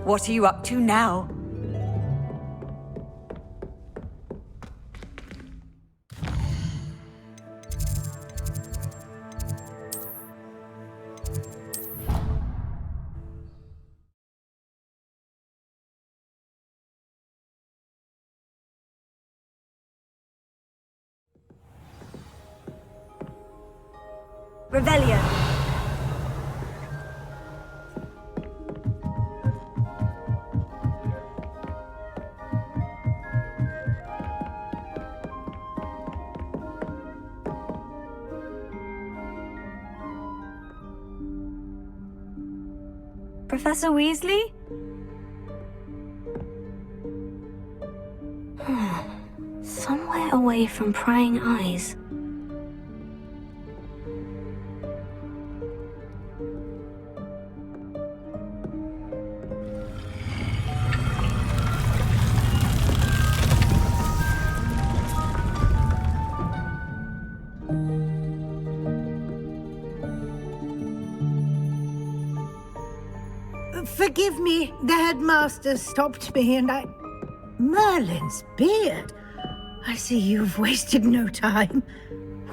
What are you up to now? Revelio. Professor Weasley? Somewhere away from prying eyes. Forgive me, the headmaster stopped me and I... Merlin's beard. I see you've wasted no time.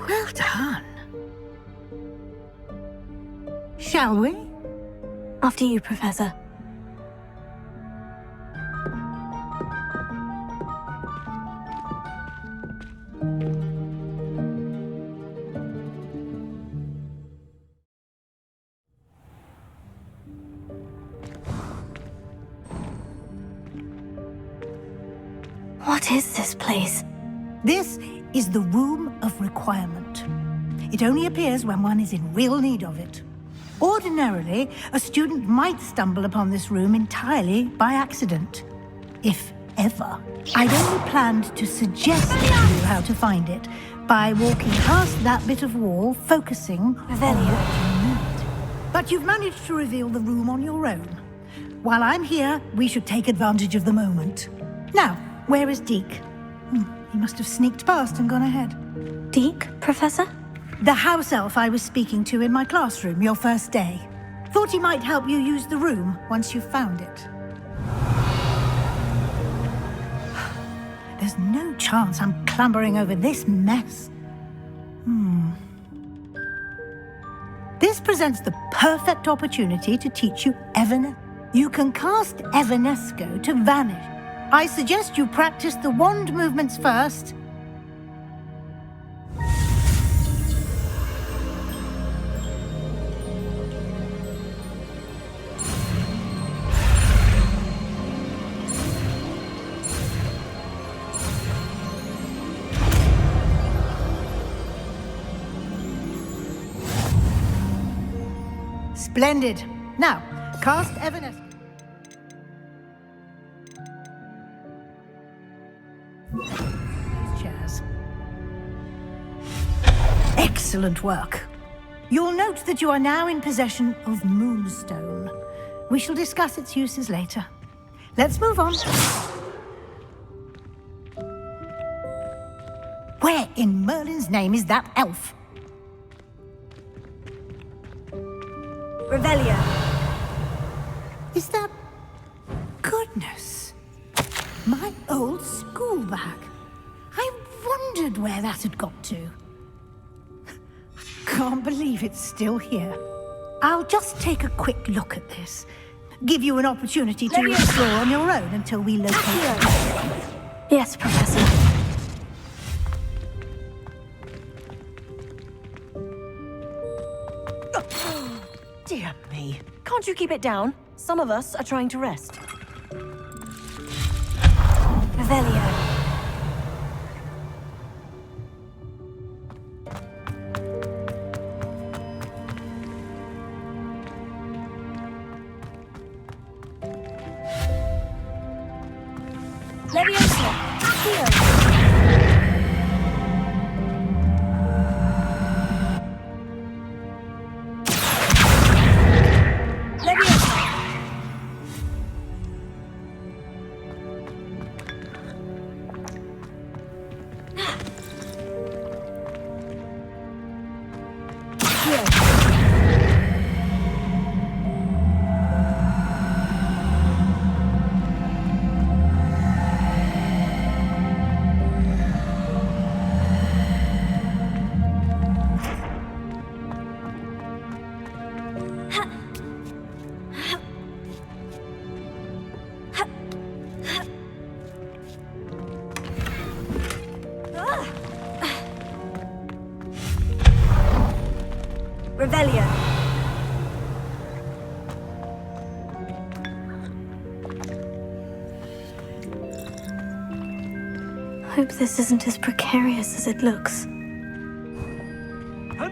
Well done. Shall we? After you, Professor. What is this place? This is the Room of Requirement. It only appears when one is in real need of it. Ordinarily, a student might stumble upon this room entirely by accident. If ever. I'd only planned to suggest to you how to find it by walking past that bit of wall, focusing on what you need. But you've managed to reveal the room on your own. While I'm here, we should take advantage of the moment. Now, where is Deke? He must have sneaked past and gone ahead. Deke, Professor? The house elf I was speaking to in my classroom your first day. Thought he might help you use the room once you've found it. There's no chance I'm clambering over this mess. This presents the perfect opportunity to teach you Evanesco. You can cast Evanesco to vanish. I suggest you practice the wand movements first. Splendid. Now, cast Evanesco. Chairs. Excellent work. You'll note that you are now in possession of Moonstone. We shall discuss its uses later. Let's move on. Where in Merlin's name is that elf? Revelio. Is that... Goodness. My old school bag. I wondered where that had got to. Can't believe it's still here. I'll just take a quick look at this. Give you an opportunity to explore on your own until we locate it. Yes, Professor. Dear me. Can't you keep it down? Some of us are trying to rest. Revelio. Leviosa. Accio. Revelio. Hope this isn't as precarious as it looks. An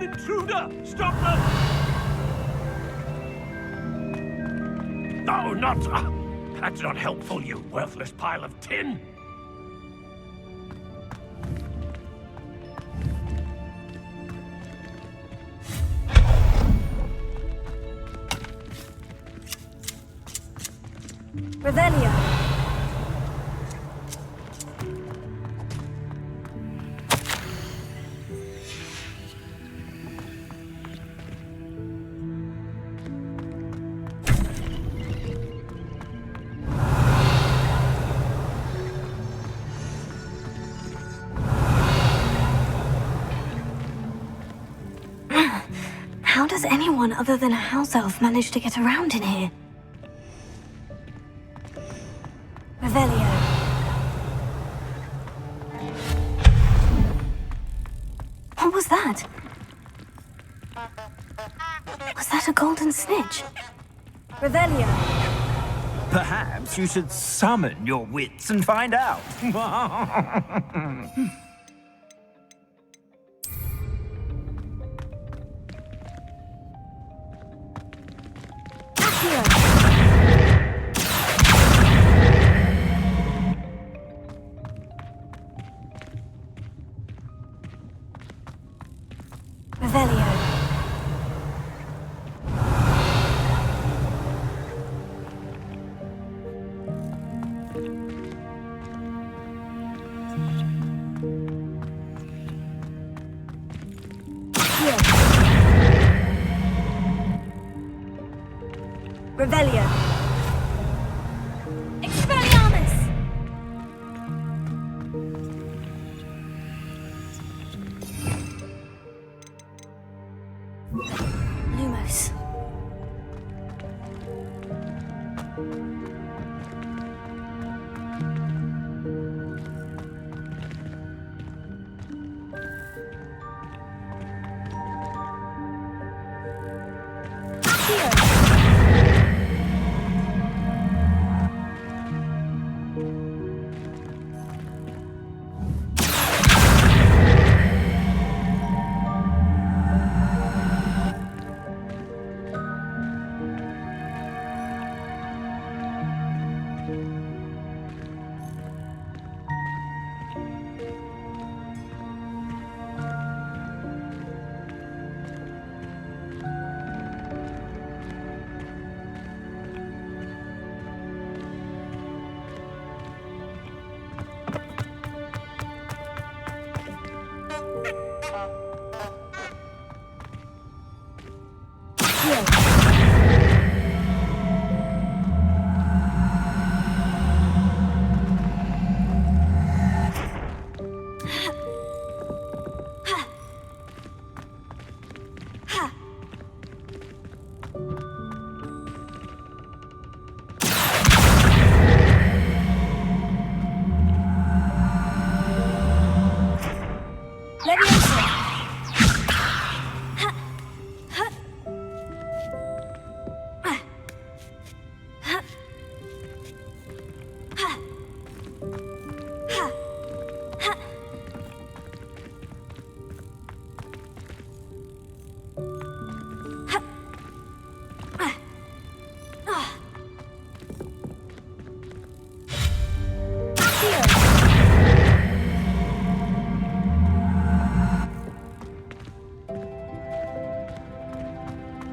intruder! Stop them! No, not... that's not helpful, you worthless pile of tin! Revelio. How does anyone other than a house elf manage to get around in here? Revelio. What was that? Was that a golden snitch? Revelio. Perhaps you should summon your wits and find out. Revelio. Revelio. Expelliarmus! Lumos.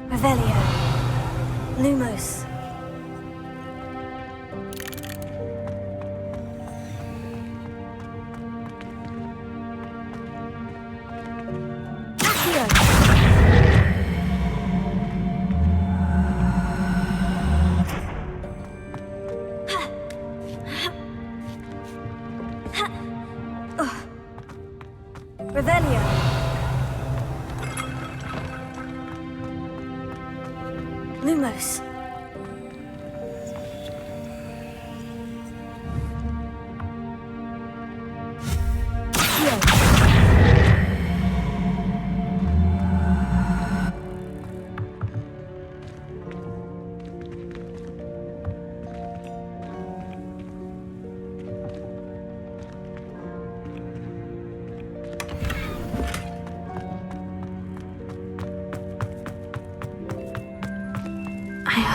Revelio. Lumos. Revelio. Lumos.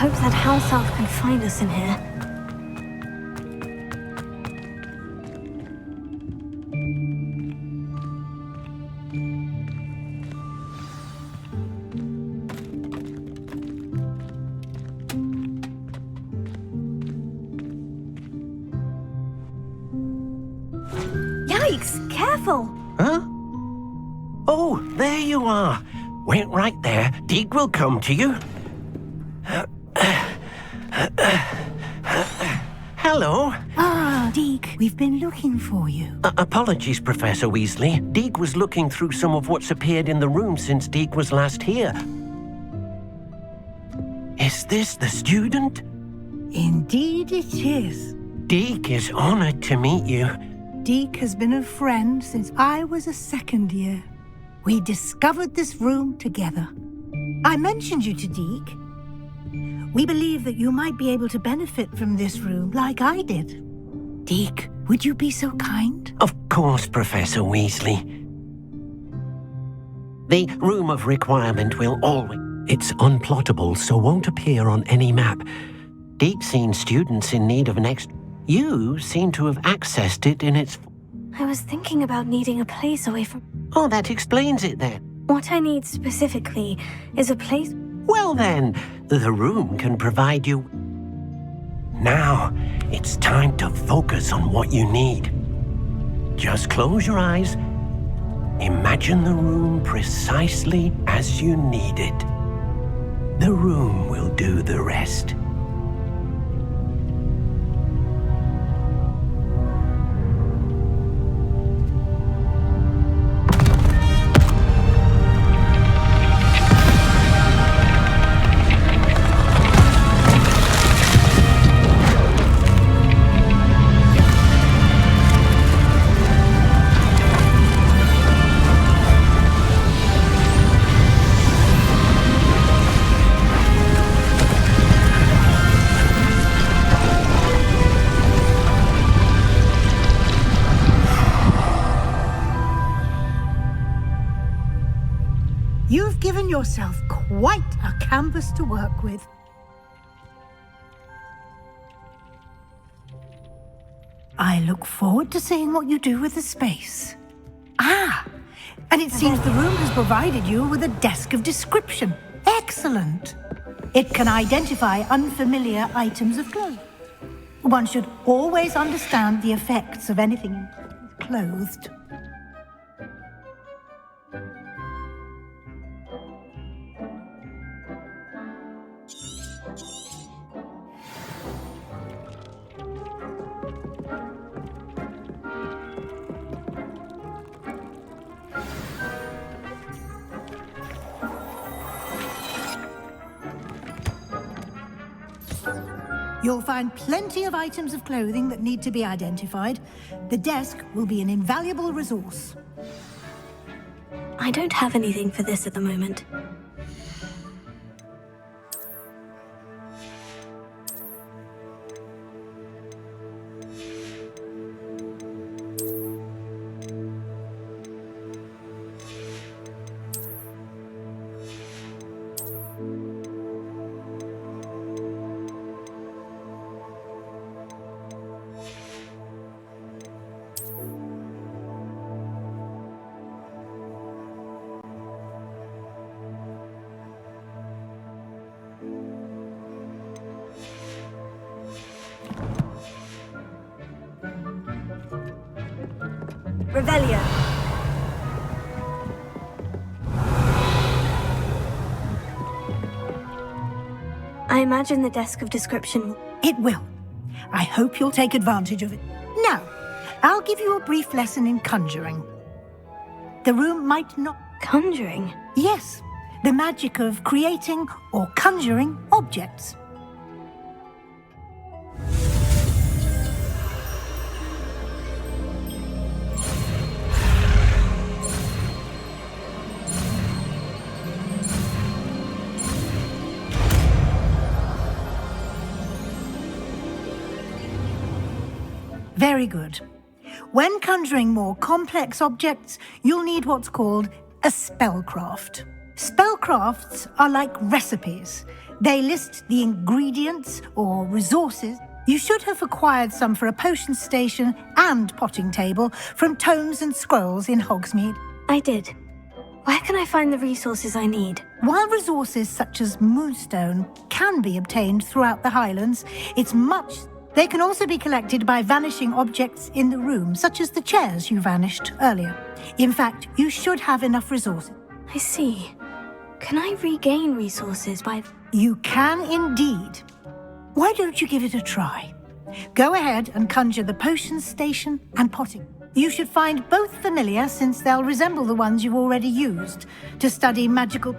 hope that house elf can find us in here. Yikes! Careful! Huh? Oh, there you are. Wait right there. Deek will come to you. Hello. Ah, Deke, we've been looking for you. Apologies, Professor Weasley. Deek was looking through some of what's appeared in the room since Deek was last here. Is this the student? Indeed it is. Deek is honored to meet you. Deke has been a friend since I was a second year. We discovered this room together. I mentioned you to Deke. We believe that you might be able to benefit from this room like I did. Deke, would you be so kind? Of course, Professor Weasley. The room of requirement will always... It's unplottable, so won't appear on any map. Deek's seen students in need of an extra... You seem to have accessed it in its... I was thinking about needing a place away from... Oh, that explains it then. What I need specifically is a place... Well then, the room can provide you... Now, it's time to focus on what you need. Just close your eyes. Imagine the room precisely as you need it. The room will do the rest. You've given yourself quite a canvas to work with. I look forward to seeing what you do with the space. Ah, and it seems the room has provided you with a desk of description. Excellent. It can identify unfamiliar items of clothing. One should always understand the effects of anything clothed. You'll find plenty of items of clothing that need to be identified. The desk will be an invaluable resource. I don't have anything for this at the moment. Revelio. I imagine the desk of description... It will. I hope you'll take advantage of it. Now, I'll give you a brief lesson in conjuring. The room might not... Conjuring? Yes, the magic of creating or conjuring objects. Very good. When conjuring more complex objects, you'll need what's called a spellcraft. Spellcrafts are like recipes. They list the ingredients or resources. You should have acquired some for a potion station and potting table from tomes and scrolls in Hogsmeade. I did. Where can I find the resources I need? While resources such as moonstone can be obtained throughout the Highlands, they can also be collected by vanishing objects in the room, such as the chairs you vanished earlier. In fact, you should have enough resources. I see. Can I regain resources by... You can indeed. Why don't you give it a try? Go ahead and conjure the potion station and potting. You should find both familiar, since they'll resemble the ones you've already used to study magical...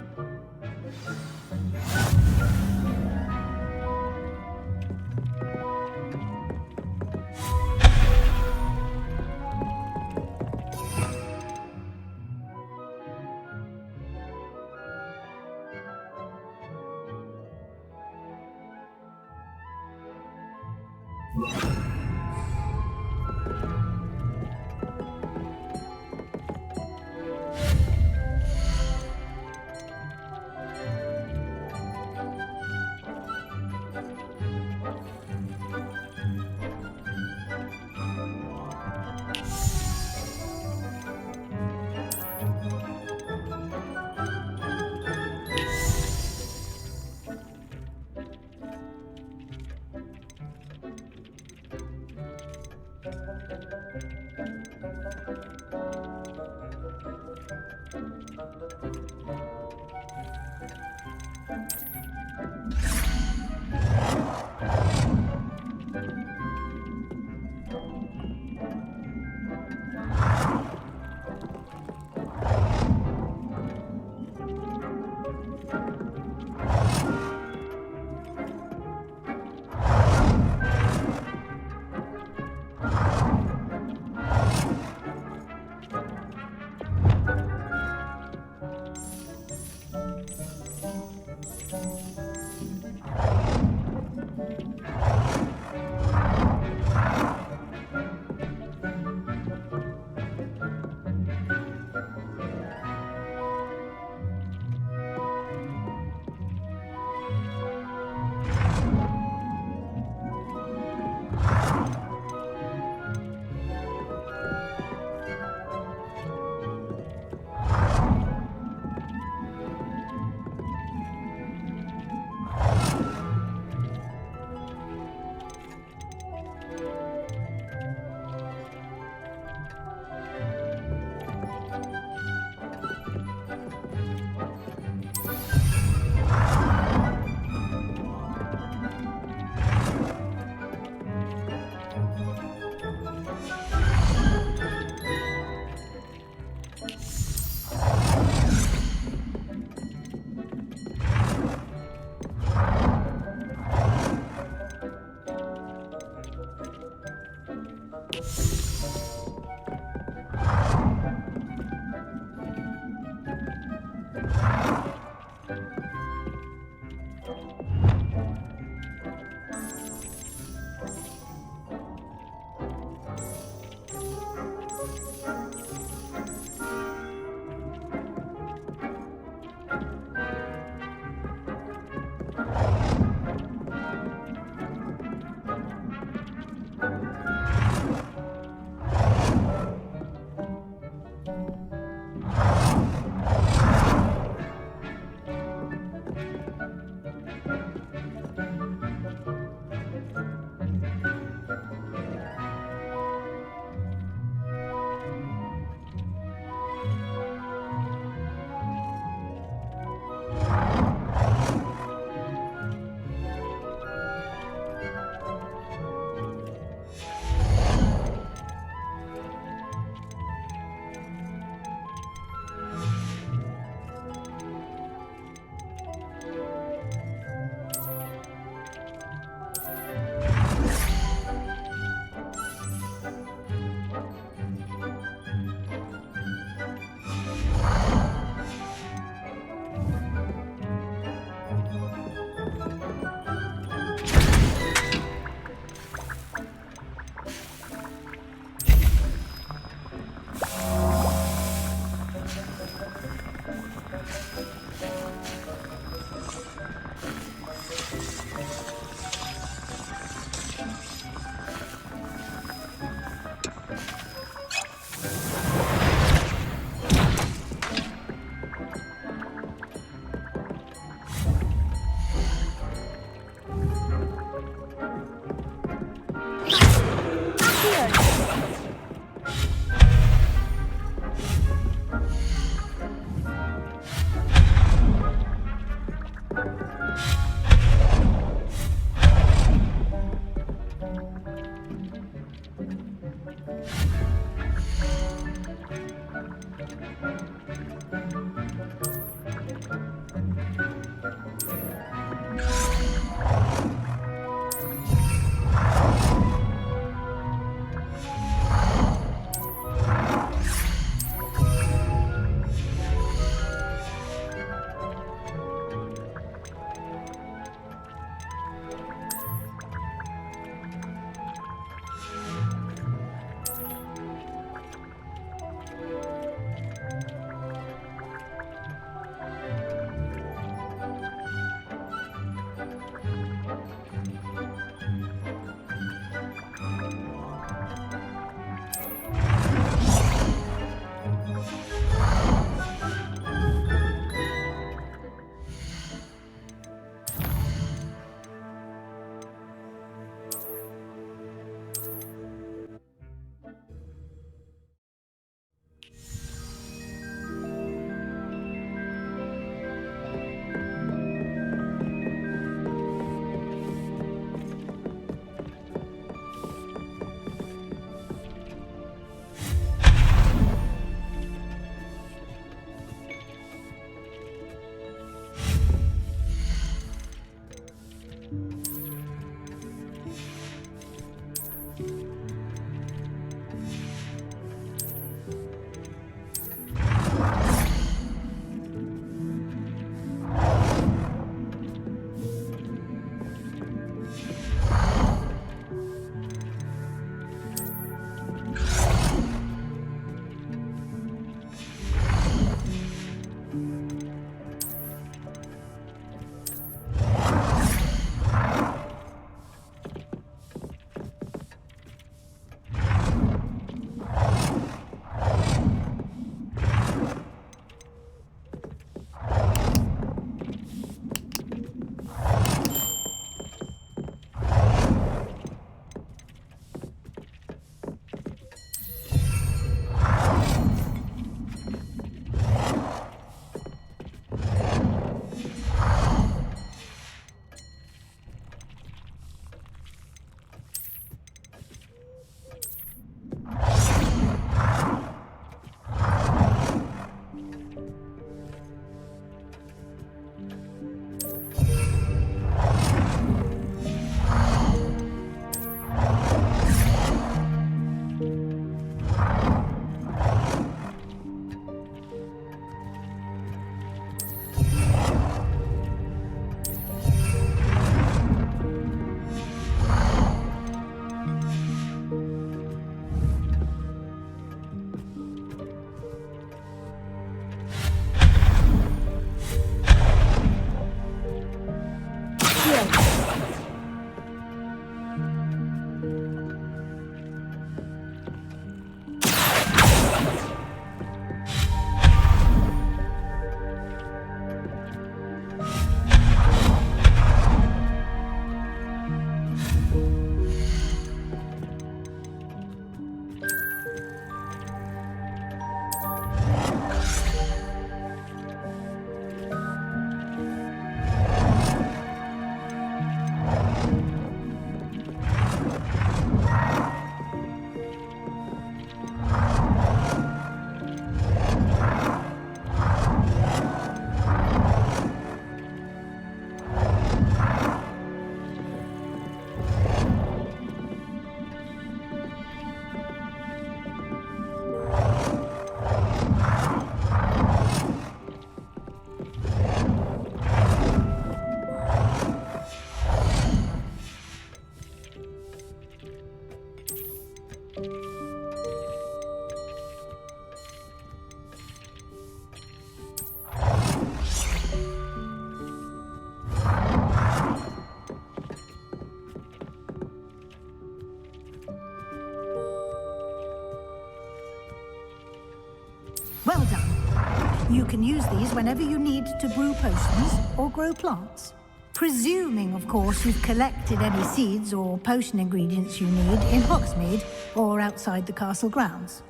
You can use these whenever you need to brew potions or grow plants. Presuming, of course, you've collected any seeds or potion ingredients you need in Hogsmeade or outside the castle grounds.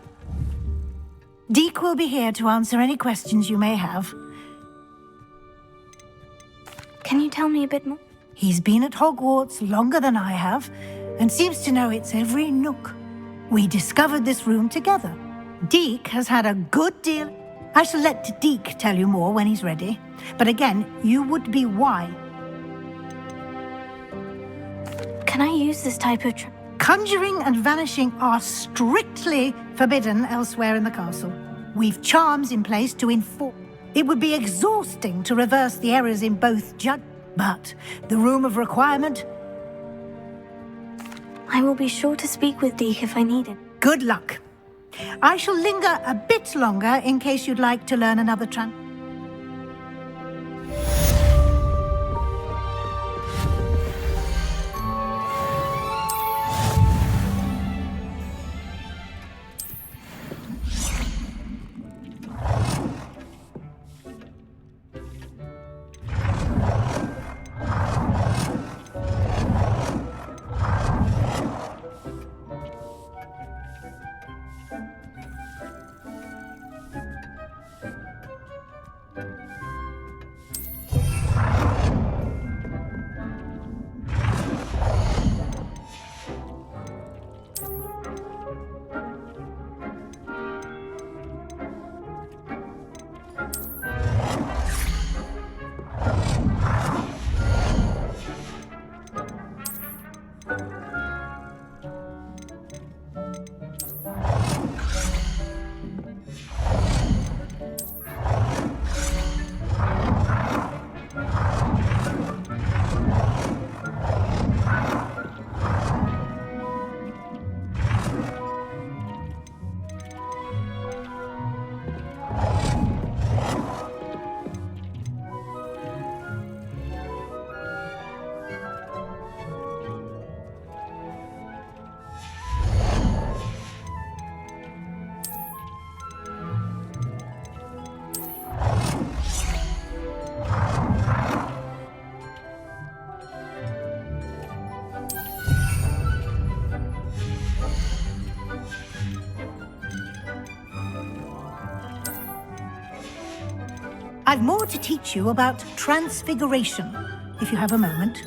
Deek will be here to answer any questions you may have. Can you tell me a bit more? He's been at Hogwarts longer than I have, and seems to know its every nook. We discovered this room together. Deek has had a good deal. I shall let Deek tell you more when he's ready. But again, you would be wise. Can I use this type of Conjuring and vanishing are strictly forbidden elsewhere in the castle. We've charms in place to inform. It would be exhausting to reverse the errors in both but the Room of Requirement... I will be sure to speak with Deek if I need it. Good luck. I shall linger a bit longer in case you'd like to learn another I've more to teach you about transfiguration, if you have a moment.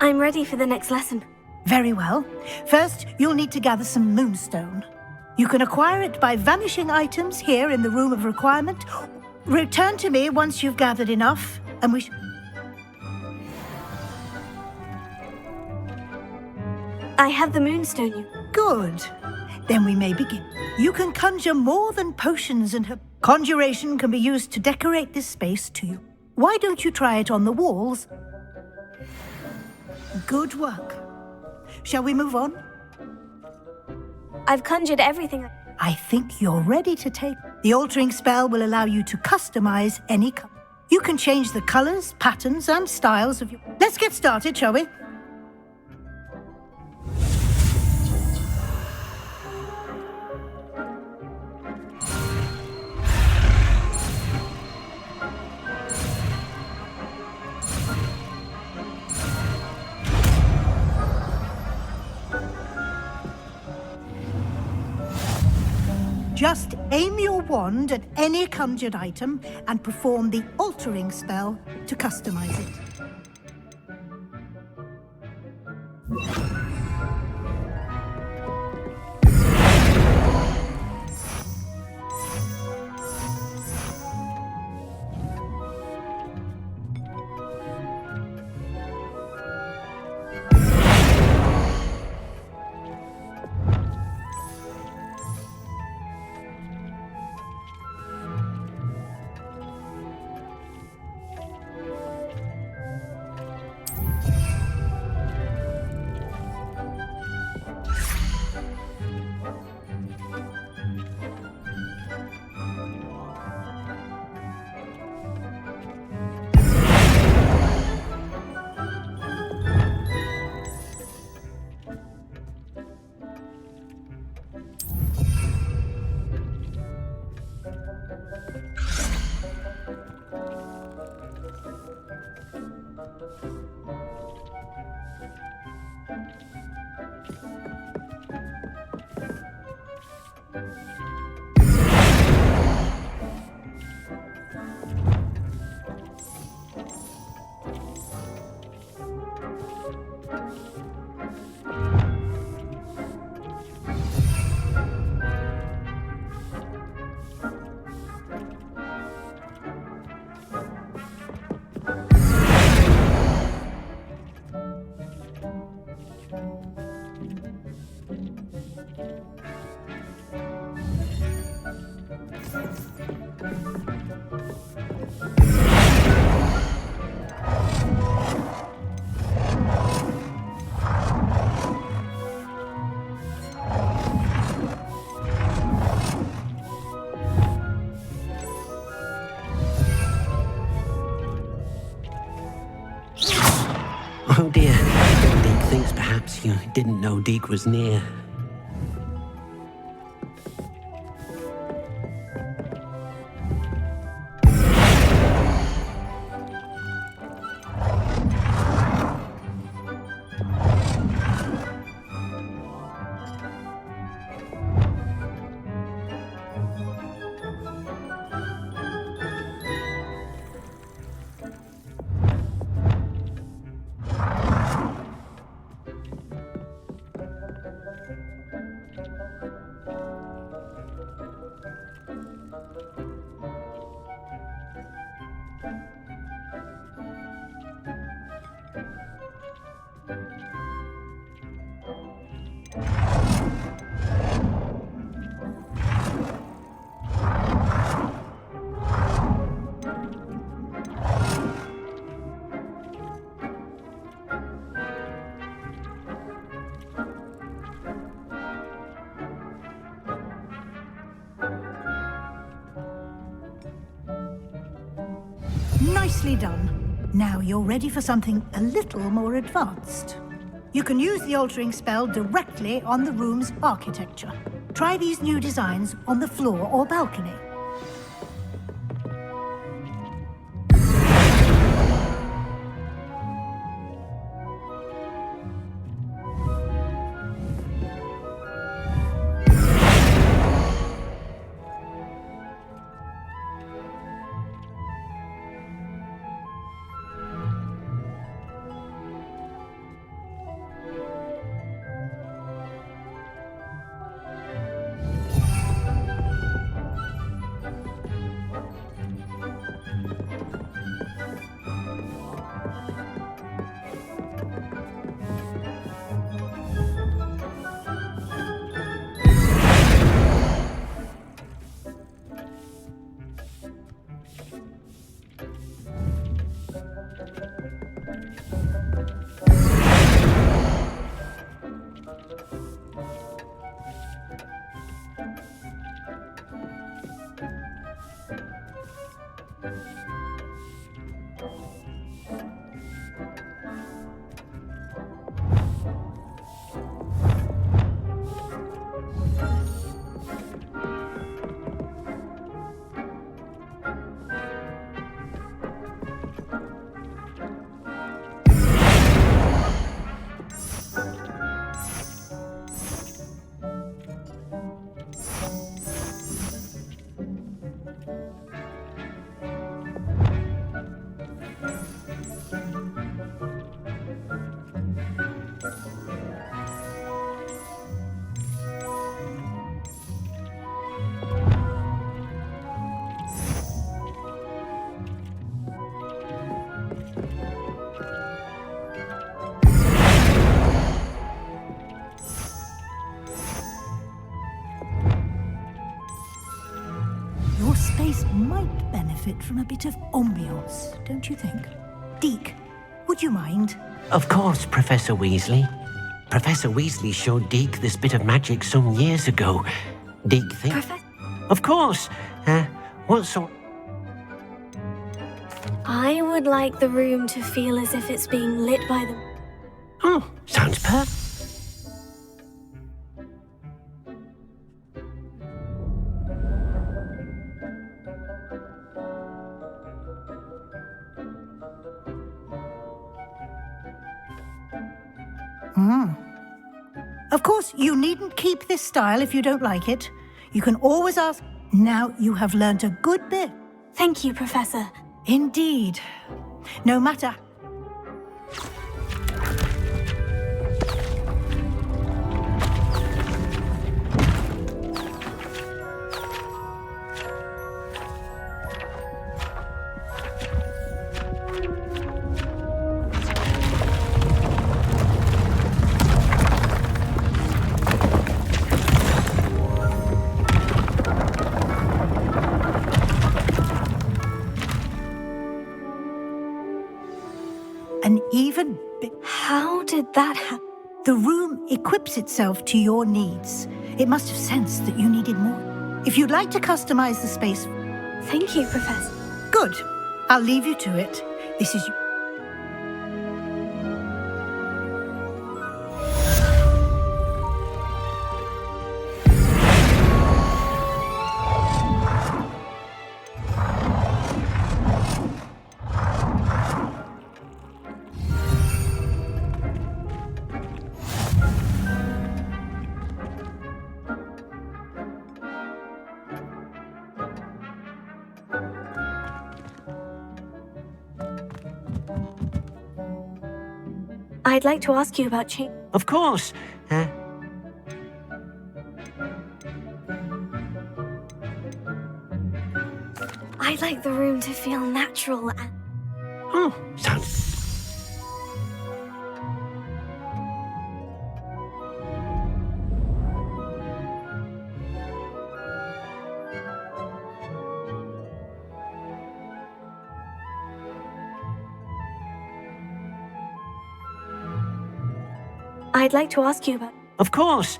I'm ready for the next lesson. Very well. First, you'll need to gather some moonstone. You can acquire it by vanishing items here in the Room of Requirement. Return to me once you've gathered enough, and we I have the moonstone, you. Good. Then we may begin. You can conjure more than potions and conjuration can be used to decorate this space too. Why don't you try it on the walls? Good work. Shall we move on? I've conjured everything. I think you're ready to take. The altering spell will allow you to customize any color. You can change the colors, patterns, and styles of your... Let's get started, shall we? Just aim your wand at any conjured item and perform the altering spell to customize it. Oh dear. Deke thinks perhaps you didn't know Deke was near. Nicely done. Now you're ready for something a little more advanced. You can use the altering spell directly on the room's architecture. Try these new designs on the floor or balcony. Your space might benefit from a bit of ambiance, don't you think? Deke, would you mind? Of course, Professor Weasley. Professor Weasley showed Deke this bit of magic some years ago. Deke thinks... Of course! What sort... I would like the room to feel as if it's being lit by the... Oh, sounds perfect. Of course, you needn't keep this style if you don't like it. You can always ask. Now you have learnt a good bit. Thank you, Professor. Indeed. No matter... An even bit... How did that happen? The room equips itself to your needs. It must have sensed that you needed more. If you'd like to customize the space... Thank you, Professor. Good. I'll leave you to it. This is... I'd like to ask you about change. Of course. I'd like the room to feel natural and... Oh, sounds... I'd like to ask you about... Of course.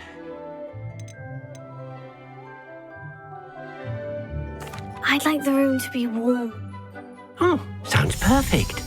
I'd like the room to be warm. Oh, sounds perfect.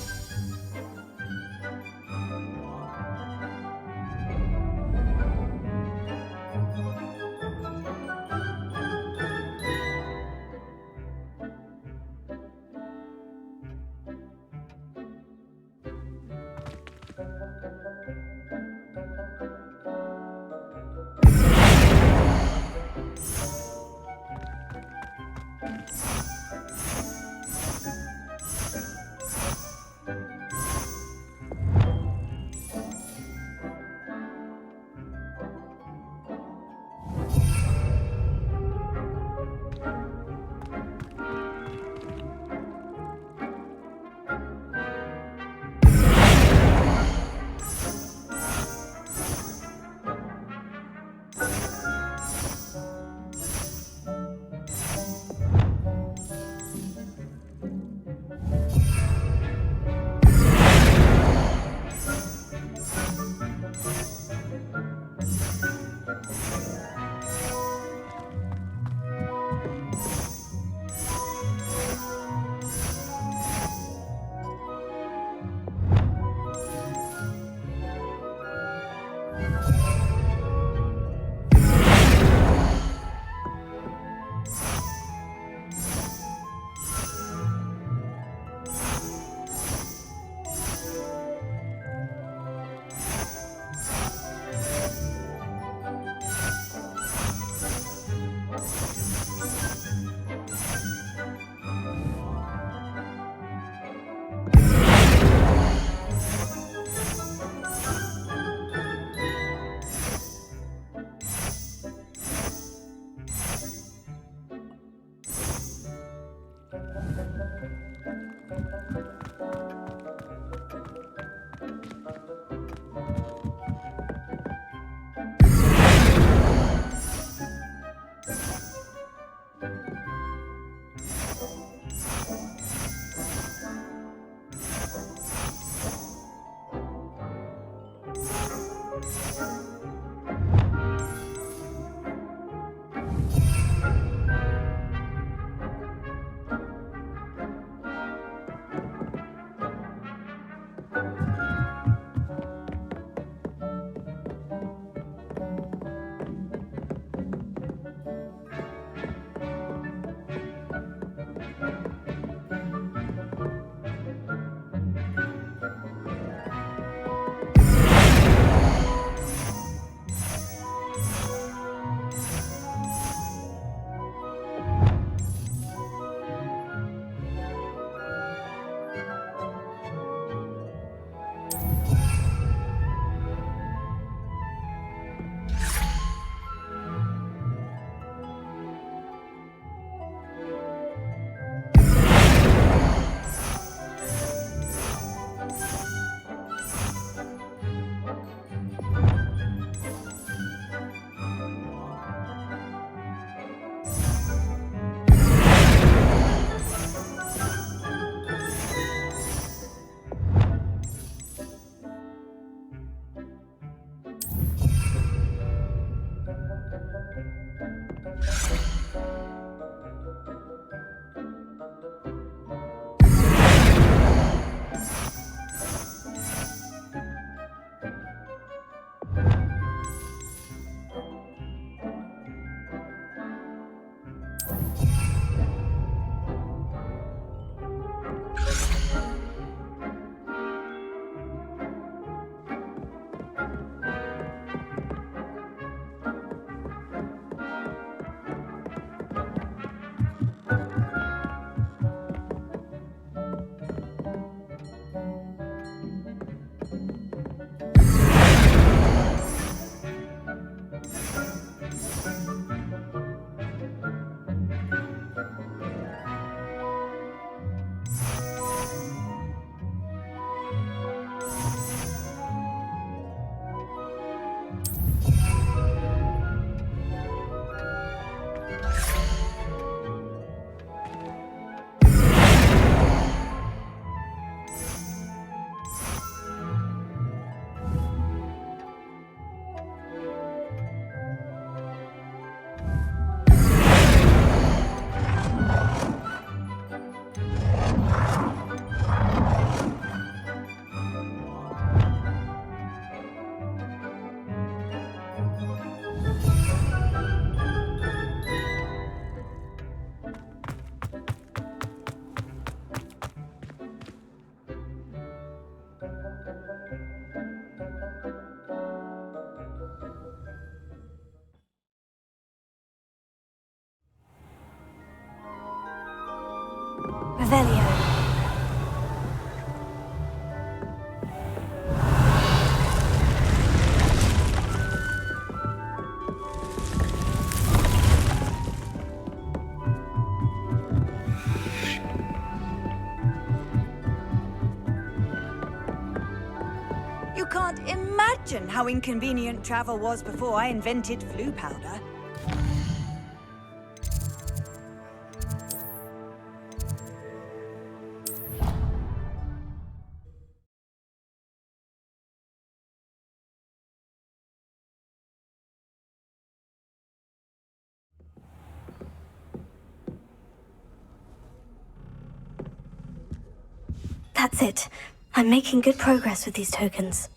Revelio. You can't imagine how inconvenient travel was before I invented flu powder. That's it. I'm making good progress with these tokens.